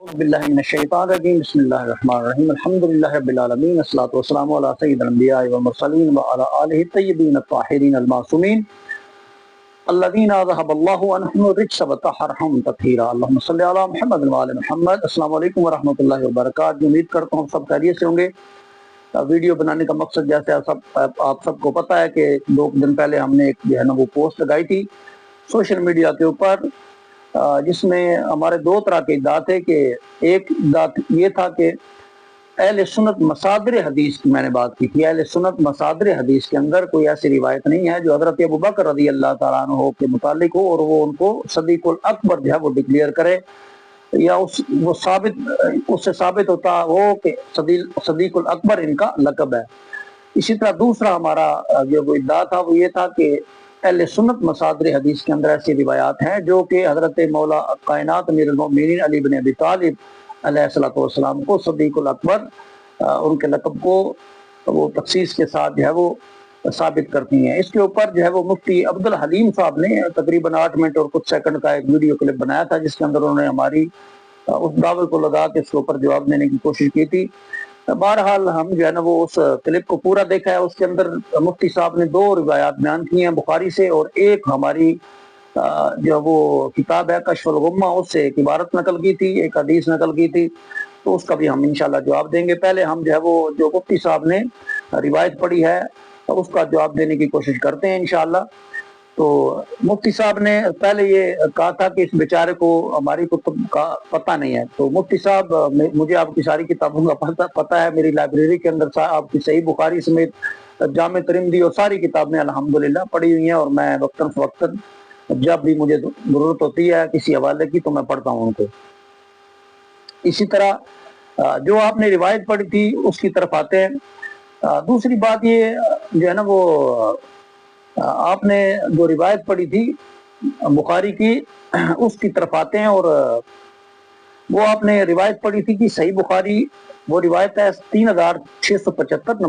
باللہ من الشیطان الرجیم بسم اللہ الرحمن الرحیم الحمدللہ رب العالمین والصلاۃ والسلام علی سید الانبیاء والمرسلین وعلی آلہ الطیبین الطاہرین المعصومین الذین ذهب اللہ عنہم الرجس وطہرہم تطہیرا اللہم صلی علی محمد وعلی محمد۔ السلام علیکم ورحمۃ اللہ وبرکاتہ۔ امید کرتا ہوں سب خیریت سے ہوں گے۔ ویڈیو بنانے کا مقصد جیسے آپ سب کو پتہ ہے کہ 2 دن پہلے ہم نے ایک وہ پوسٹ لگائی تھی سوشل میڈیا کے اوپر، جس میں ہمارے 2 طرح کے ادعا تھے کہ ایک ادعا یہ تھا کہ اہل سنت مصادر حدیث کی میں نے بات کی تھی۔ اہل سنت مصادر حدیث کے اندر کوئی ایسی روایت نہیں ہے جو حضرت ابوبکر رضی اللہ تعالیٰ عنہ کے متعلق ہو اور وہ ان کو صدیق الاکبر جو ہے وہ ڈکلیئر کرے، یا اس سے ثابت ہوتا ہو کہ صدیق الاکبر ان کا لقب ہے۔ اسی طرح دوسرا ہمارا جو ادعا تھا وہ یہ تھا کہ اہل سنت مصادر حدیث کے اندر ایسی روایات ہیں جو کہ حضرت مولا کائنات امیر المؤمنین علی بن ابی طالب علیہ الصلوۃ والسلام کو صدیق الاکبر ان کے لقب کو وہ تخصیص کے ساتھ جو ہے وہ ثابت کرتی ہیں۔ اس کے اوپر جو ہے وہ مفتی عبدالحلیم صاحب نے تقریباً 8 منٹ اور کچھ سیکنڈ کا ایک ویڈیو کلپ بنایا تھا، جس کے اندر انہوں نے ہماری اس دعوے کو لگا کے اس کے اوپر جواب دینے کی کوشش کی تھی۔ بہرحال ہم جو ہے نا وہ اس کلپ کو پورا دیکھا ہے۔ اس کے اندر مفتی صاحب نے 2 روایات بیان کی ہیں بخاری سے، اور ایک ہماری جو وہ کتاب ہے کشف الغمہ اس سے ایک عبارت نقل کی تھی، ایک حدیث نقل کی تھی، تو اس کا بھی ہم انشاءاللہ جواب دیں گے۔ پہلے ہم جو ہے وہ جو مفتی صاحب نے روایت پڑھی ہے اس کا جواب دینے کی کوشش کرتے ہیں انشاءاللہ۔ تو مفتی صاحب نے پہلے یہ کہا تھا کہ اس بیچارے کو ہماری کتب کا پتہ نہیں ہے، تو مفتی صاحب مجھے آپ کی ساری کتابوں کا پتہ ہے، میری لائبریری کے اندر آپ کی صحیح بخاری سمیت جامع ترمذی اور ساری کتابیں الحمدللہ پڑھی ہوئی ہیں، اور میں وقتاً فوقتاً جب بھی مجھے ضرورت ہوتی ہے کسی حوالے کی تو میں پڑھتا ہوں ان کو۔ اسی طرح جو آپ نے روایت پڑھی تھی اس کی طرف آتے ہیں۔ دوسری بات یہ جو ہے نا وہ آپ نے جو روایت پڑھی تھی بخاری کی اس کی طرف آتے ہیں، اور وہ آپ نے روایت پڑھی تھی کہ صحیح بخاری وہ روایت ہے 3675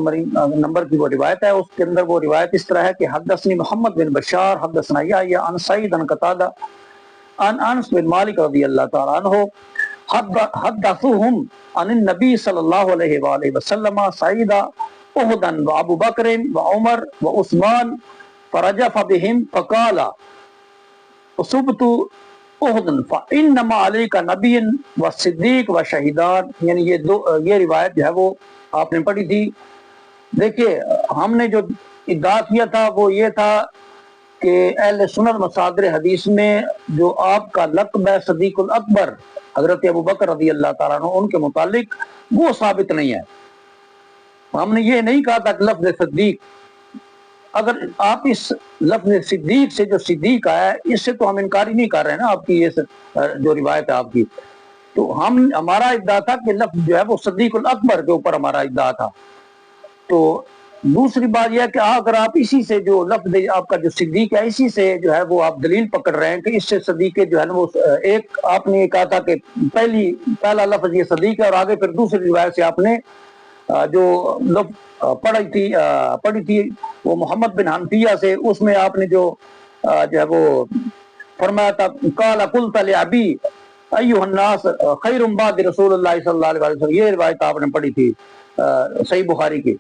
نمبر کی وہ روایت ہے۔ اس کے اندر وہ روایت اس طرح ہے کہ حدثنی محمد بن بشار حدثنا یحییٰ عن سعید عن قتادہ عن انس بن مالک رضی اللہ تعالیٰ عنہ حدثوہم عن النبی صلی اللہ علیہ وآلہ وسلم سعید احدا وابو بکر وعمر وعثمان فرجف بہم فقال اصبت احدا فانما علیک نبی وصدیق وشہیدان، یعنی یہ روایت جو ہے وہ آپ نے پڑھی تھی۔ دیکھیے ہم نے جو ادعا کیا تھا وہ یہ تھا کہ اہل سنت مصادر حدیث میں جو آپ کا لقب ہے صدیق الاکبر حضرت ابوبکر رضی اللہ تعالیٰ عنہ ان کے متعلق وہ ثابت نہیں ہے۔ ہم نے یہ نہیں کہا تھا کہ لفظ صدیق، اگر آپ اس لفظ صدیق سے جو صدیق آیا ہے اس سے تو ہم انکار ہی نہیں کر رہے ہیں نا آپ کی یہ جو روایت ہے آپ کی، تو ہمارا ادعا تھا کہ لفظ جو ہے وہ صدیق الاکبر کے اوپر ہمارا ادعا تھا۔ تو دوسری بات یہ ہے کہ اگر آپ اسی سے جو لفظ آپ کا جو صدیق ہے اسی سے جو ہے وہ آپ دلیل پکڑ رہے ہیں کہ اس سے صدیق جو ہے نا وہ ایک آپ نے کہا تھا کہ پہلا لفظ یہ صدیق ہے، اور آگے پھر دوسری روایت سے آپ نے جو لفظ پڑھی تھی وہ محمد بن حنفیہ سے، اس میں آپ نے جو ہے وہ فرمایا تھا قال قلت لابی ایھا الناس خیر بعد رسول اللہ صلی اللہ علیہ وسلم، یہ روایت آپ نے پڑھی تھی صحیح بخاری کی۔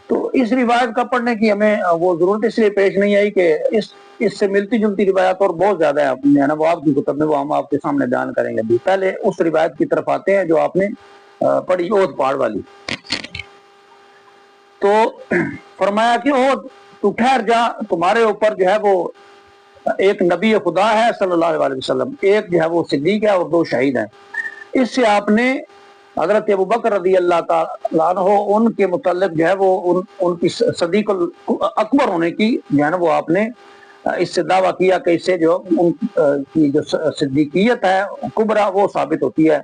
تو اس روایت کا پڑھنے کی ہمیں وہ ضرورت اس لیے پیش نہیں آئی کہ اس سے ملتی جلتی روایت اور بہت زیادہ ہے نا وہ آپ کی کتب میں، وہ ہم آپ کے سامنے بیان کریں گے۔ ابھی پہلے اس روایت کی طرف آتے ہیں جو آپ نے پڑھی احد پہاڑ والی۔ تو فرمایا کہ احد تو ٹھہر جا، تمہارے اوپر جو ہے وہ ایک نبی خدا ہے صلی اللہ علیہ وسلم، ایک جو ہے وہ صدیق ہے اور 2 شہید ہیں۔ اس سے آپ نے حضرت ابوبکر رضی اللہ تعالیٰ عنہ ان کے متعلق جو ہے وہ ان کی صدیق اکبر ہونے کی جو ہے نا وہ آپ نے اس سے دعویٰ کیا کہ اس سے جو ان کی جو صدیقیت ہے کبریٰ وہ ثابت ہوتی ہے۔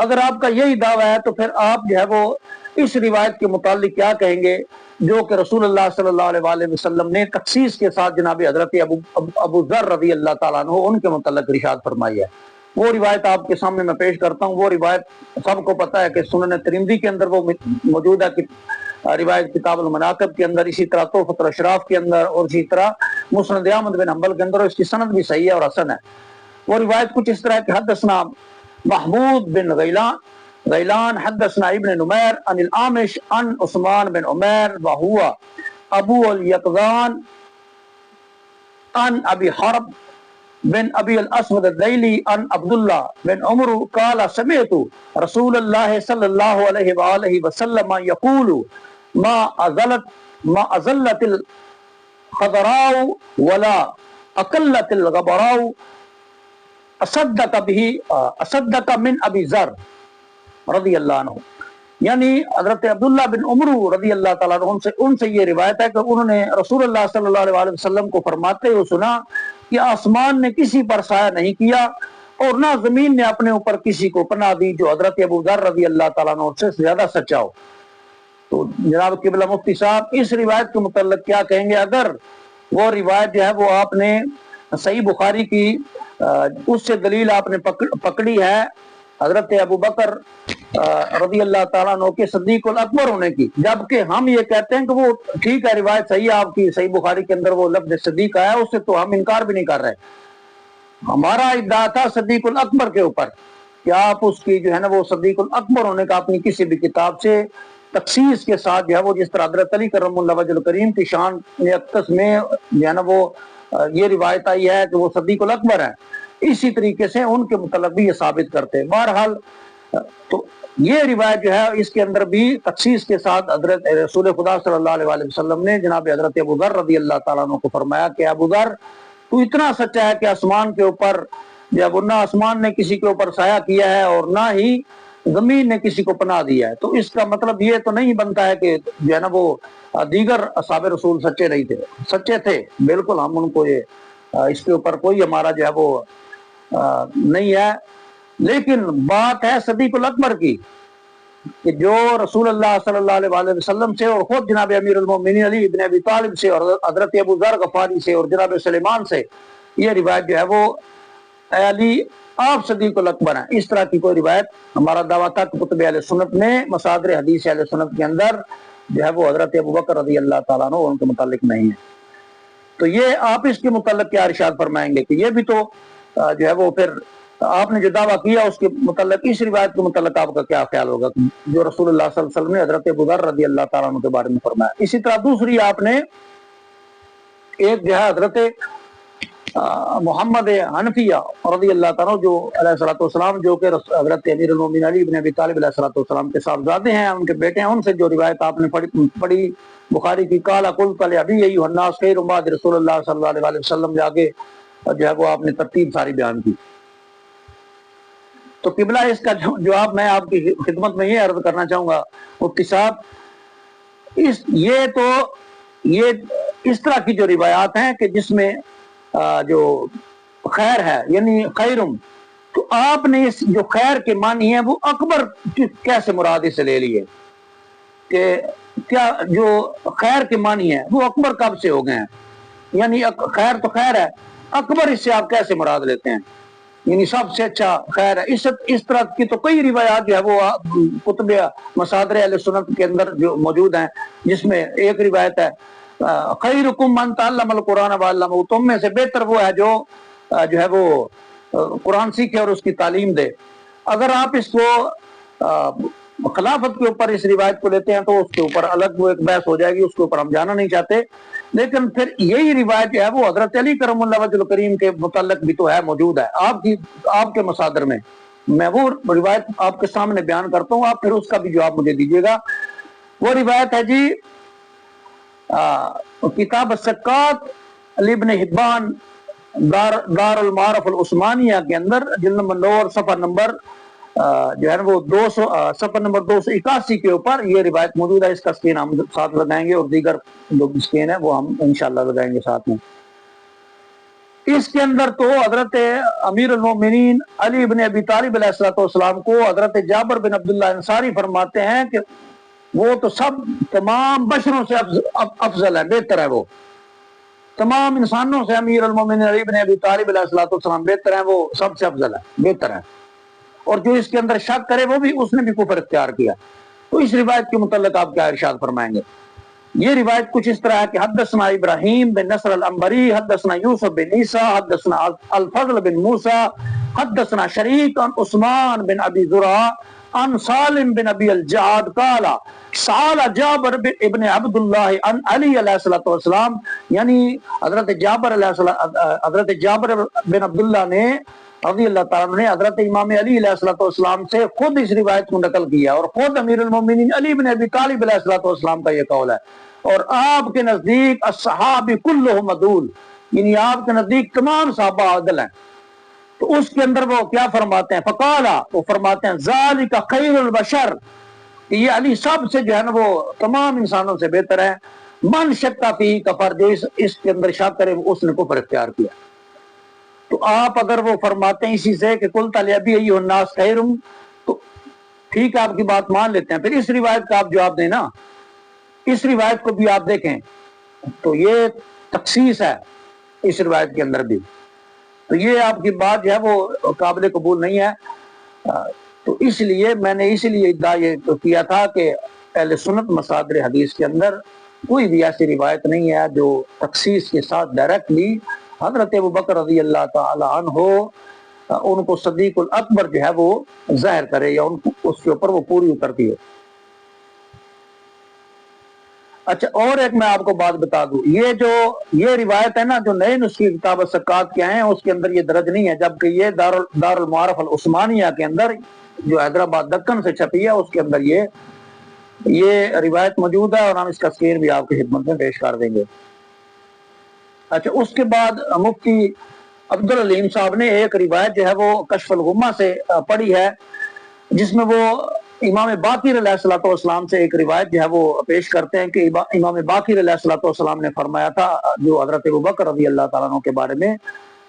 اگر آپ کا یہی دعویٰ ہے تو پھر آپ جو ہے وہ اس روایت کے متعلق کیا کہیں گے جو کہ رسول اللہ صلی اللہ علیہ وآلہ وسلم نے تخصیص کے ساتھ جناب حضرت ابو ذر رضی اللہ تعالیٰ عنہ ان کے متعلق ارشاد فرمائی ہے۔ وہ روایت آپ کے سامنے میں پیش کرتا ہوں۔ وہ روایت سب کو پتہ ہے کہ سنن ترمذی کے اندر وہ موجود ہے، روایت کتاب المناقب کے اندر، اسی طرح تحفۃ الاشراف کے اندر، اور اسی طرح مسند احمد بن حنبل کے اندر، اور اس کی سند بھی صحیح ہے اور حسن ہے۔ وہ روایت کچھ اس طرح کہ حدثنا محمود بن غیلان حدثنا ابن نمیر عن العامش عن عثمان بن عمیر وهو ابو الیقظان عن ابی حرب بن ابی الاسود الدیلی عن عبداللہ بن عمر قال سمعت رسول اللہ صلی اللہ علیہ وآلہ وسلم یقول ما ازلت الخضراء ولا اقلت الغبراء اصدق من ابی ذر رضی اللہ عنہ. یعنی حضرت عبداللہ بن عمر رضی اللہ تعالیٰ عنہ ان سے یہ روایت ہے کہ انہوں نے رسول اللہ صلی اللہ علیہ وسلم کو فرماتے ہوئے سنا کہ آسمان نے کسی پر سایہ نہیں کیا اور نہ زمین نے اپنے اوپر کسی کو پناہ دی جو حضرت ابو ذر رضی اللہ تعالیٰ عنہ سے زیادہ سچا ہو. تو جناب قبلہ مفتی صاحب اس روایت کے متعلق کیا کہیں گے؟ اگر وہ روایت جو ہے وہ آپ نے صحیح بخاری کی اس سے دلیل آپ نے پکڑی ہے حضرت ابو بکر رضی اللہ تعالیٰ عنہ کے صدیق الاکبر ہونے کی، جبکہ ہم یہ کہتے ہیں کہ وہ ٹھیک ہے روایت صحیح ہے آپ کی، صحیح بخاری کے اندر وہ لفظ صدیق آیا، اس سے تو ہم انکار بھی نہیں کر رہے. ہمارا ادعا تھا صدیق الاکبر کے اوپر کہ آپ اس کی جو ہے نا وہ صدیق الاکبر ہونے کا اپنی کسی بھی کتاب سے تخصیص کے ساتھ جو ہے وہ جس طرح حضرت علی کرم اللہ وجہ الکریم کی شان اقدس میں جو ہے نا وہ یہ روایت آئی ہے کہ وہ صدیق الاکبر ہے، اسی طریقے سے ان کے متعلق بھی یہ ثابت کرتے ہیں. بہرحال تو یہ روایت جو ہے اس کے اندر بھی تخصیص کے ساتھ حضرت رسول خدا صلی اللہ علیہ وآلہ وسلم نے جناب حضرت ابو ذر رضی اللہ تعالیٰ عنہ کو فرمایا کہ ابو ذر تو اتنا سچا ہے کہ آسمان کے اوپر جب نہ آسمان نے کسی کے اوپر سایہ کیا ہے اور نہ ہی زمین نے کسی کو پناہ دیا ہے. تو اس کا مطلب یہ تو نہیں بنتا ہے کہ جو ہے نا وہ دیگر اصحاب رسول سچے نہیں تھے، سچے تھے بالکل، ہم ان کو یہ اس کے اوپر کوئی ہمارا جو ہے وہ نہیں ہے. لیکن بات ہے صدیق الاکبر کی کہ جو رسول اللہ صلی اللہ علیہ وآلہ وسلم سے اور خود جناب امیر المومنین علی ابن ابی طالب سے اور حضرت ابو ذر غفاری سے اور جناب سلیمان سے یہ روایت جو ہے وہ اے علی آپ صدیق الاکبر ہیں، اس طرح کی کوئی روایت ہمارا دعویٰ تھا کہ کتب اہل سنت میں مصادر حدیث اہل سنت کے اندر جو ہے وہ حضرت ابو بکر رضی اللہ تعالیٰ عنہ ان کے متعلق نہیں ہے. تو یہ آپ اس کے متعلق کیا ارشاد فرمائیں گے کہ یہ بھی تو جو ہے وہ پھر آپ نے جو دعویٰ کیا اس کے متعلق اس روایت کے متعلق آپ کا کیا خیال ہوگا جو رسول اللہ صلی اللہ علیہ وسلم نے حضرت ابو ذر رضی اللہ تعالیٰ عنہ کے بارے میں فرمایا؟ اسی طرح دوسری آپ نے ایک جو ہے حضرت محمد حنفیہ رضی اللہ تعالیٰ جو علیہ الصلوۃ والسلام جو کہ حضرت امیر المومنین علی ابن ابی طالب علیہ الصلوۃ والسلام کے صاحبزادے ہیں، ان کے بیٹے ہیں، ان سے جو روایت آپ نے پڑھی بخاری کی قال قلت لابی ایھا الناس خیر بعد رسول اللہ صلی اللہ علیہ وسلم جا کے جو ہے وہ آپ نے ترتیب ساری بیان کی. تو قبلہ اس کا جواب میں آپ کی خدمت میں یہ عرض کرنا چاہوں گا مفتی صاحب، یہ اس طرح کی جو روایات ہیں کہ جس میں جو خیر ہے یعنی خیرم، تو آپ نے اس جو خیر کے معنی ہے وہ اکبر کیسے مراد سے لے لیے کہ کیا جو خیر کے معنی ہے وہ اکبر کب سے ہو گئے ہیں؟ یعنی خیر تو خیر ہے، اکبر اس سے آپ کیسے مراد لیتے ہیں؟ یعنی سب سے اچھا خیر ہے. اس طرح کی تو کئی روایات جو ہے وہ کتب مصادر اہل سنت کے اندر جو موجود ہیں، جس میں ایک روایت ہے خیرکم من تعلم القرآن وعلمہ، تم میں سے بہتر وہ ہے جو ہے وہ قرآن سیکھے اور اس کی تعلیم دے. اگر آپ اس کو خلافت کے اوپر اس روایت کو لیتے ہیں تو اس کے اوپر الگ وہ ایک بحث ہو جائے گی، اس کے اوپر ہم جانا نہیں چاہتے. لیکن پھر یہی روایت جو ہے وہ حضرت علی کرم اللہ وجہ الکریم کے متعلق بھی تو ہے، موجود ہے آپ کے مصادر میں. میں وہ روایت آپ کے سامنے بیان کرتا ہوں، آپ پھر اس کا بھی جواب مجھے دیجیے گا. وہ روایت ہے جی کتاب السکات لابن حبان دار المعارف العثمانیہ کے اندر جلد نمبر 9 اور صفحہ نمبر جو ہے وہ 200 صفحہ نمبر 281 کے اوپر یہ روایت موجود ہے. اس کا سکرین ہم ساتھ لگائیں گے اور دیگر جو سکرین ہے وہ ہم انشاءاللہ لگائیں گے ساتھ میں. اس کے اندر تو حضرت امیر المومنین علی ابن ابی طالب علیہ الصلوۃ والسلام کو حضرت جابر بن عبداللہ انصاری فرماتے ہیں کہ وہ تو سب تمام بشروں سے افضل ہے، بہتر ہے. وہ تمام انسانوں سے امیر المومنین علی ابن ابی طالب علیہ الصلوۃ والسلام بہتر ہیں، وہ سب سے افضل ہے، بہتر ہے. اور جو اس کے اندر شک کرے وہ بھی اس نے بھی کفر اختیار کیا. تو اس روایت کے متعلق آپ کیا ارشاد فرمائیں گے؟ یہ روایت کچھ اس طرح ہے کہ حدثنا ابراہیم بن نصر العنبری حدثنا یوسف بن عیسیٰ حدثنا الفضل بن موسیٰ حدثنا شریک عن عثمان بن ابی زرع عن سالم بن ابی الجعد قال سال جابر ابن عبداللہ عن علی علیہ الصلوۃ والسلام، یعنی حضرت جابر بن عبداللہ نے رضی اللہ تعالیٰ نے حضرت امام علی علیہ الصلوۃ والسلام سے خود اس روایت کو نقل کیا، اور خود امیر المومنین علی بن ابی طالب علیہ الصلوۃ والسلام کا یہ قول ہے، اور آپ کے نزدیک الصحابی کلہم عدول، یعنی آپ کے نزدیک تمام صحابہ عادل ہیں۔ تو اس کے اندر وہ کیا فرماتے ہیں، فقالا، وہ فرماتے ہیں ذالک خیر البشر، کہ یہ علی سب سے جو ہے نا وہ تمام انسانوں سے بہتر ہے، من شک فی کفر، جو اس کے اندر شک کرے اس نے کفر اختیار کیا۔ تو آپ اگر وہ فرماتے ہیں اسی سے کہ قلت لابی ایھا الناس خیر، تو ٹھیک ہے آپ کی بات مان لیتے ہیں، پھر اس روایت کا آپ جواب دیں نا، اس روایت کو بھی آپ دیکھیں تو یہ تخصیص ہے اس روایت کے اندر بھی، تو یہ آپ کی بات جو ہے وہ قابل قبول نہیں ہے۔ تو اس لیے میں نے ادعا یہ کیا تھا کہ اہل سنت مصادر حدیث کے اندر کوئی بھی ایسی روایت نہیں ہے جو تخصیص کے ساتھ ڈائریکٹلی حضرت ابوبکر رضی اللہ تعالی عنہ ان کو صدیق الاکبر جو ہے وہ ظاہر کرے یا اس کے اوپر وہ پوری اترتی ہے۔ اچھا، اور ایک میں آپ کو بات بتا دوں، یہ روایت ہے نا جو نئے نسخے کتاب الثقات کے ہیں اس کے اندر یہ درج نہیں ہے، جبکہ یہ دار المعارف العثمانیہ کے اندر جو حیدرآباد دکن سے چھپی ہے اس کے اندر یہ روایت موجود ہے، اور ہم اس کا اسکرین بھی آپ کی خدمت میں پیش کر دیں گے۔ اچھا، اس کے بعد مفتی عبدالعلیم صاحب نے ایک روایت جو ہے وہ کشف الغمہ سے پڑھی ہے، جس میں وہ امام باقر علیہ الصلوۃ والسلام سے ایک روایت جو ہے وہ پیش کرتے ہیں کہ امام باقر علیہ الصلوۃ والسلام نے فرمایا تھا جو حضرت ابوبکر رضی اللہ تعالیٰ عنہ کے بارے میں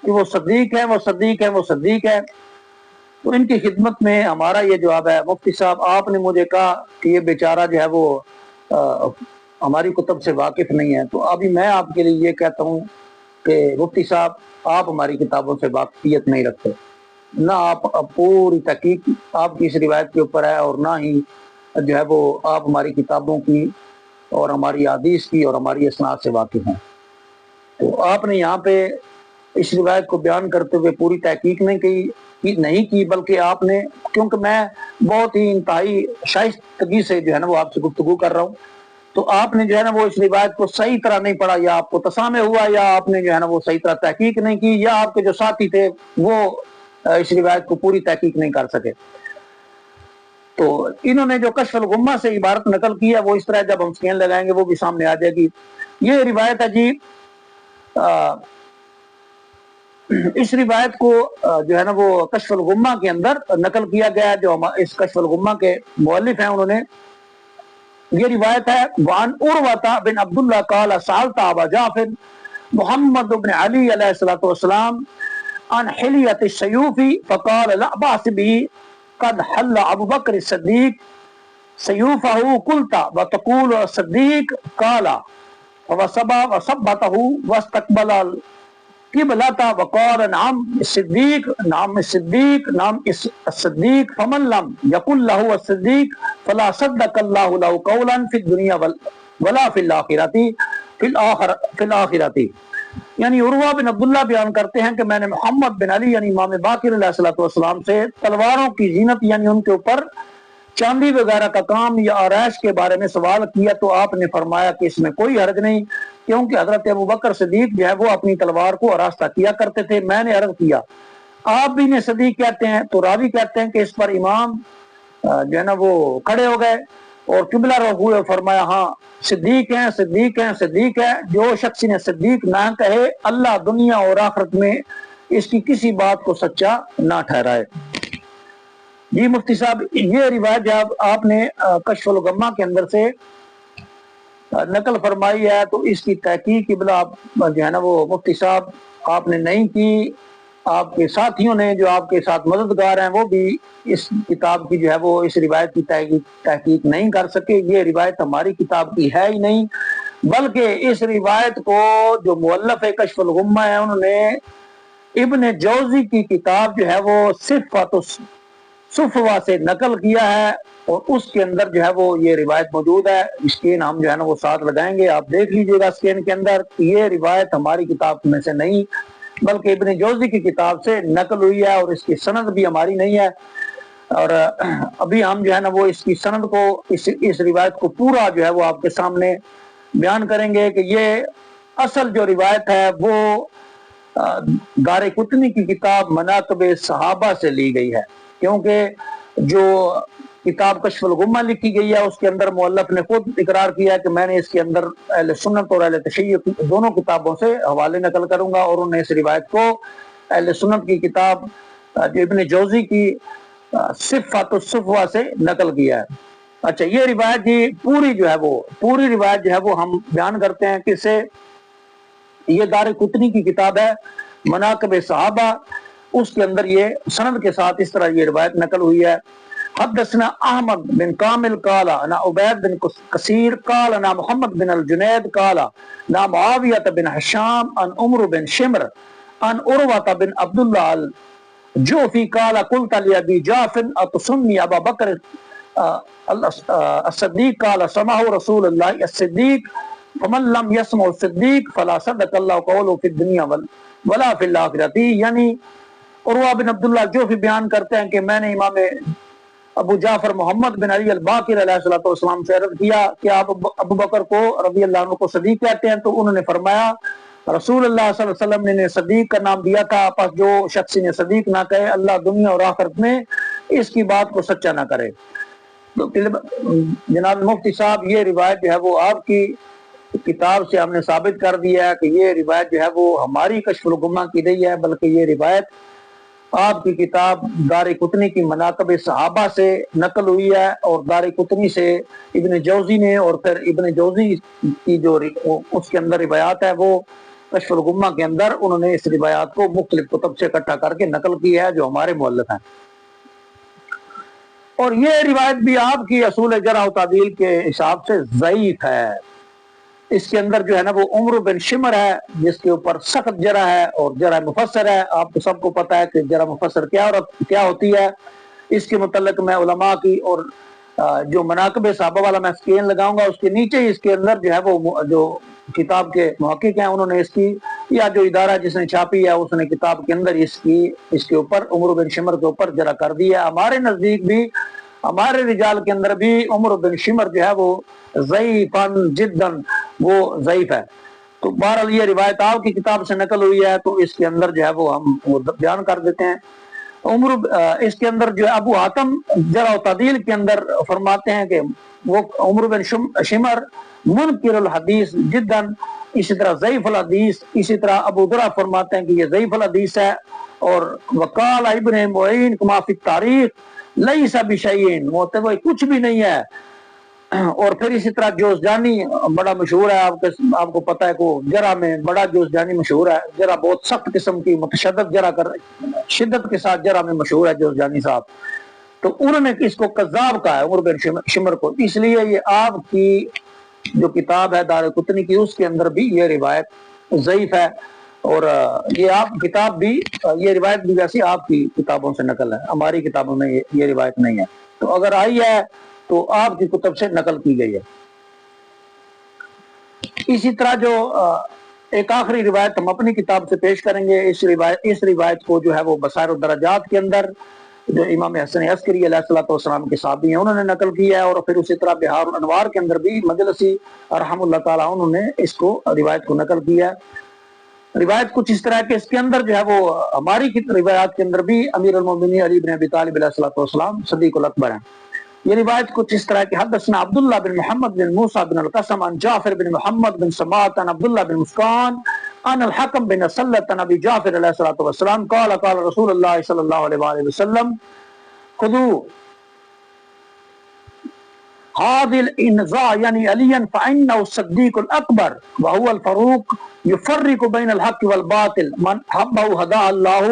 کہ وہ صدیق ہے، وہ صدیق ہے، وہ صدیق ہے۔ تو ان کی خدمت میں ہمارا یہ جواب ہے، مفتی صاحب آپ نے مجھے کہا کہ یہ بیچارہ جو ہے وہ ہماری کتب سے واقف نہیں ہے، تو ابھی میں آپ کے لیے یہ کہتا ہوں کہ مفتی صاحب آپ ہماری کتابوں سے واقفیت نہیں رکھتے، نہ آپ پوری تحقیق آپ کی اس روایت کے اوپر ہے، اور نہ ہی جو ہے وہ آپ ہماری کتابوں کی اور ہماری حدیث کی اور ہماری اسناد سے واقف ہیں۔ تو آپ نے یہاں پہ اس روایت کو بیان کرتے ہوئے پوری تحقیق نہیں کی بلکہ آپ نے، کیونکہ میں بہت ہی انتہائی شائستگی سے جو ہے نا وہ آپ سے گفتگو کر رہا ہوں، تو آپ نے جو ہے نا وہ اس روایت کو صحیح طرح نہیں پڑھا، یا آپ کو تسامح ہوا، یا آپ نے جو ہے نا وہ صحیح طرح تحقیق نہیں کی، یا آپ کے جو ساتھی تھے وہ اس روایت کو پوری تحقیق نہیں کر سکے۔ تو انہوں نے جو کشف الغمہ سے عبارت نقل کی ہے وہ اس طرح، جب ہم سکین لگائیں گے وہ بھی سامنے آ جائے گی۔ یہ روایت ہے جی، اس روایت کو جو ہے نا وہ کشف الغمہ کے اندر نقل کیا گیا، جو اس کشف الغمہ کے مؤلف ہیں انہوں نے، یہ روایت ہے وعن عروہ بن عبداللہ قال سألت ابا جعفر محمد بن علی علیہ الصلوۃ والسلام عن حلیۃ السیوف فقال لا بأس به قد حل ابو بکر الصدیق سیوفه قلت وتقول الصدیق قال وثبته واستقبل القبلة وقال نعم الصدیق نعم الصدیق نعم الصدیق فمن لم يقل له الصدیق فلا صدق اللہ له قولا في الدنيا ولا في الآخرة۔ یعنی عروہ بن عبداللہ بیان کرتے ہیں کہ میں نے محمد بن علی یعنی امام باقر علیہ الصلوۃ والسلام سے تلواروں کی زینت یعنی ان کے اوپر چاندی وغیرہ کا کام یا آرائش کے بارے میں سوال کیا، تو آپ نے فرمایا کہ اس میں کوئی حرج نہیں، کیونکہ حضرت ابوبکر صدیق جو ہے وہ اپنی تلوار کو آراستہ کیا کرتے تھے۔ میں نے عرض کیا آپ بھی نے صدیق کہتے ہیں، تو راوی کہتے ہیں کہ اس پر امام جو ہے نا وہ کھڑے ہو گئے اور قبلہ رخ ہوئے، فرمایا ہاں صدیق ہیں، صدیق ہیں، صدیق ہے، جو شخص نے صدیق نہ کہے اللہ دنیا اور آخرت میں اس کی کسی بات کو سچا نہ ٹھہرائے۔ جی مفتی صاحب، یہ روایت جب آپ نے کشف الغمہ کے اندر سے نقل فرمائی ہے تو اس کی تحقیق قبلہ جو ہے نا وہ مفتی صاحب آپ نے نہیں کی، آپ کے ساتھیوں نے جو آپ کے ساتھ مددگار ہیں وہ بھی اس کتاب کی جو ہے وہ اس روایت کی تحقیق نہیں کر سکے۔ یہ روایت ہماری کتاب کی ہے ہی نہیں، بلکہ اس روایت کو جو مؤلف کشف الغمہ ہے انہوں نے ابن جوزی کی کتاب جو ہے وہ صفۃ الصفوہ سے نقل کیا ہے، اور اس کے اندر جو ہے وہ یہ روایت موجود ہے۔ اسکین ہم جو ہے نا وہ ساتھ لگائیں گے، آپ دیکھ لیجئے گا اسکین کے اندر، یہ روایت ہماری کتاب میں سے نہیں بلکہ ابن جوزی کی کتاب سے نقل ہوئی ہے، اور اس کی سند بھی ہماری نہیں ہے، اور ابھی ہم جو ہے نا وہ اس کی سند کو اس روایت کو پورا جو ہے وہ آپ کے سامنے بیان کریں گے کہ یہ اصل جو روایت ہے وہ دارقطنی کی کتاب مناقب صحابہ سے لی گئی ہے، کیونکہ جو کتاب کشف الغمہ لکھی گئی ہے اس کے اندر مؤلف نے خود اقرار کیا کہ میں نے اس کے اندر اہل سنت اور اہل تشیع دونوں کتابوں سے حوالے نقل کروں گا، اور انہوں نے اس روایت کو اہل سنت کی کتاب جو ابن جوزی کی صفات الصفوہ سے نقل کیا ہے۔ اچھا، یہ روایت جی پوری روایت جو ہے وہ ہم بیان کرتے ہیں کہ سے یہ دارقطنی کی کتاب ہے مناقب صحابہ، اس کے اندر یہ سند کے ساتھ اس طرح یہ روایت نقل ہوئی ہے۔ حدثنا احمد بن کامل قال انا عبید بن کثیر قال انا محمد بن الجنید قال انا معاویہ بن حشام ان عمر بن شمر ان عروہ بن عبداللہ الجوفی قال قلت لأبی جعفر اتسمی ابا بکر الصدیق قال سمعه رسول اللہ الصدیق فمن لم يسمع الصدیق فلا صدق اللہ قوله فی الدنیا ولا فی الاخرۃ۔ یعنی عروہ بن عبداللہ الجوفی بیان کرتے ہیں کہ میں نے امام ابو جعفر محمد بن علی الباقر علیہ السلام سے عرض کیا کہ آپ ابو بکر کو رضی اللہ عنہ کو صدیق کہتے ہیں؟ تو انہوں نے فرمایا رسول اللہ صلی اللہ علیہ وسلم نے صدیق کا نام دیا تھا، پس جو شخص نے صدیق نہ کہے اللہ دنیا اور آخرت میں اس کی بات کو سچا نہ کرے۔ تو جناب مفتی صاحب یہ روایت جو ہے وہ آپ کی کتاب سے ہم نے ثابت کر دیا ہے کہ یہ روایت جو ہے وہ ہماری کشف الغمہ کی نہیں ہے، بلکہ یہ روایت آپ کی کتاب دارقطنی کی مناقب صحابہ سے نقل ہوئی ہے، اور دارقطنی سے ابن جوزی نے، اور پھر ابن جوزی کی جو اس کے اندر روایات ہے وہ کشف الغمہ کے اندر انہوں نے اس روایات کو مختلف کتب سے اکٹھا کر کے نقل کی ہے جو ہمارے مؤلف ہیں۔ اور یہ روایت بھی آپ کی اصول جرح و تعدیل کے حساب سے ضعیف ہے۔ اس کے اندر جو ہے نا وہ عمر بن شمر ہے جس کے اوپر سخت جرح ہے، اور جرح مفسر ہے۔ آپ کو سب کو پتا ہے کہ جرح مفسر کیا ہوتی ہے۔ اس کے متعلق میں علماء کی اور جو مناقب صحابہ والا میں اسکین لگاؤں گا اس کے نیچے ہی اس کے اندر جو ہے وہ جو کتاب کے محقق ہیں انہوں نے اس کی، یا جو ادارہ جس نے چھاپی ہے اس نے کتاب کے اندر اس کے اوپر عمر بن شمر کے اوپر جرح کر دی ہے۔ ہمارے نزدیک بھی، ہمارے رجال کے اندر بھی عمر بن شمر جو ہے وہ ضعیفاً جداً وہ ضعیف ہے۔ تو بہرحال یہ روایت آپ کی کتاب سے نقل ہوئی ہے تو اس کے اندر جو ہے وہ ہم بیان کر دیتے ہیں۔ اس کے اندر جو ابو حاتم جرح و تعدیل کے اندر فرماتے ہیں کہ وہ عمر بن شمر منکر الحدیث جداً، اسی طرح ضعیف الحدیث، اسی طرح ابو درہ فرماتے ہیں کہ یہ ضعیف الحدیث ہے، اور وقال ابن معین کما فی التاریخ لیس بشیء، وہ کچھ بھی نہیں ہے۔ اور پھر اسی طرح جوزجانی بڑا مشہور ہے، آپ کو پتہ ہے کہ جرح میں بڑا جوزجانی مشہور ہے، جرح بہت سخت قسم کی متشدد جرح شدت کے ساتھ جرح میں مشہور ہے جوزجانی صاحب۔ تو انہوں نے اس کو کذاب کہا ہے عمر بن شمر کو، اس لیے یہ آپ کی جو کتاب ہے دارقطنی کی اس کے اندر بھی یہ روایت ضعیف ہے، اور یہ آپ کتاب بھی، یہ روایت بھی ویسے آپ کی کتابوں سے نقل ہے، ہماری کتابوں میں یہ روایت نہیں ہے۔ تو اگر آئی ہے تو آپ کی کتب سے نقل کی گئی ہے۔ اسی طرح جو ایک آخری روایت ہم اپنی کتاب سے پیش کریں گے، اس روایت کو جو ہے وہ بصائر الدرجات کے اندر جو امام حسن عسکری علیہ السلام کے صحابی ہیں انہوں نے نقل کیا ہے، اور پھر اسی طرح بہار الانوار کے اندر بھی مجلسی رحم اللہ تعالیٰ انہوں نے اس کو روایت کو نقل کیا ہے۔ روایت کچھ اس طرح کہ اس کے اندر جو ہے وہ ہماری روایات کے اندر بھی امیر المومنین علی بن ابی طالب علیہ السلام صدیق الاکبر ہیں۔ یہ روایت کچھ اس طرح کہ حدثنا عبداللہ بن محمد بن موسیٰ بن القسم عن جعفر بن محمد بن سماعت عن عبداللہ بن مسکان عن الحکم بن سلط عن ابی جعفر علیہ السلام قال قال رسول اللہ صلی اللہ علیہ وآلہ وسلم خذوا هذه الانزاع یعنی علیا فإنه الصدیق الاکبر وهو الفاروق يفرق بین الحق والباطل من حبه هداه اللہ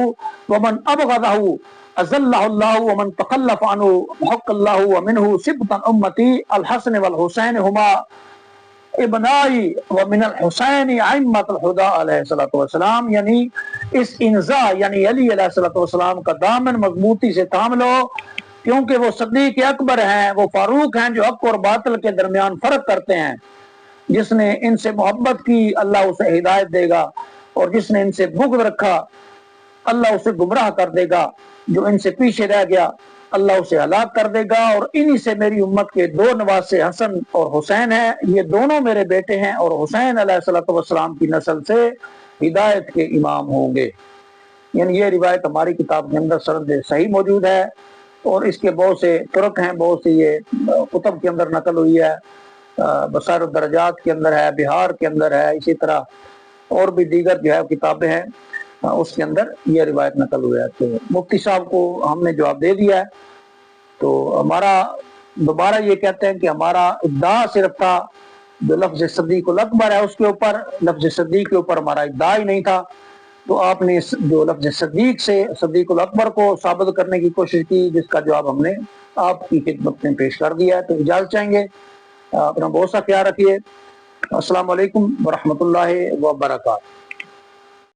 ومن ابغضه اذلہ اللہ ومن تخلف عنہ محق اللہ ومنہ سبط امتی الحسن والحسین ہما ابنائی ومن الحسین ائمۃ الہدی علیہ السلام۔ یعنی اس انزا یعنی علی علیہ السلام کا دامن مضبوطی سے تھام لو، کیونکہ وہ صدیق اکبر ہیں، وہ فاروق ہیں جو حق اور باطل کے درمیان فرق کرتے ہیں۔ جس نے ان سے محبت کی اللہ اسے ہدایت دے گا، اور جس نے ان سے بغض رکھا اللہ اسے گمراہ کر دے گا، جو ان سے پیچھے رہ گیا اللہ اسے ہلاک کر دے گا۔ اور انہی سے میری امت کے دو نواسے حسن اور حسین ہیں، یہ دونوں میرے بیٹے ہیں، اور حسین علیہ السلام کی نسل سے ہدایت کے امام ہوں گے۔ یعنی یہ روایت ہماری کتاب کے اندر سند صحیح موجود ہے، اور اس کے بہت سے طرق ہیں، بہت سے یہ کتب کے اندر نقل ہوئی ہے، بصائر الدرجات کے اندر ہے، بہار کے اندر ہے، اسی طرح اور بھی دیگر جو ہے کتابیں ہیں اس کے اندر یہ روایت نقل ہوئی ہے۔ تو مفتی صاحب کو ہم نے جواب دے دیا ہے، تو ہمارا دوبارہ یہ کہتے ہیں کہ ہمارا ادعا صرف تھا جو لفظ صدیق الاکبر ہے اس کے اوپر، لفظ صدیق کے اوپر ہمارا ادعا ہی نہیں تھا، تو آپ نے جو لفظ صدیق سے صدیق الاکبر کو ثابت کرنے کی کوشش کی، جس کا جواب ہم نے آپ کی خدمت میں پیش کر دیا ہے۔ تو اجازت چاہیں گے، اپنا بہت سا خیال رکھیے۔ السلام علیکم ورحمۃ اللہ وبرکاتہ۔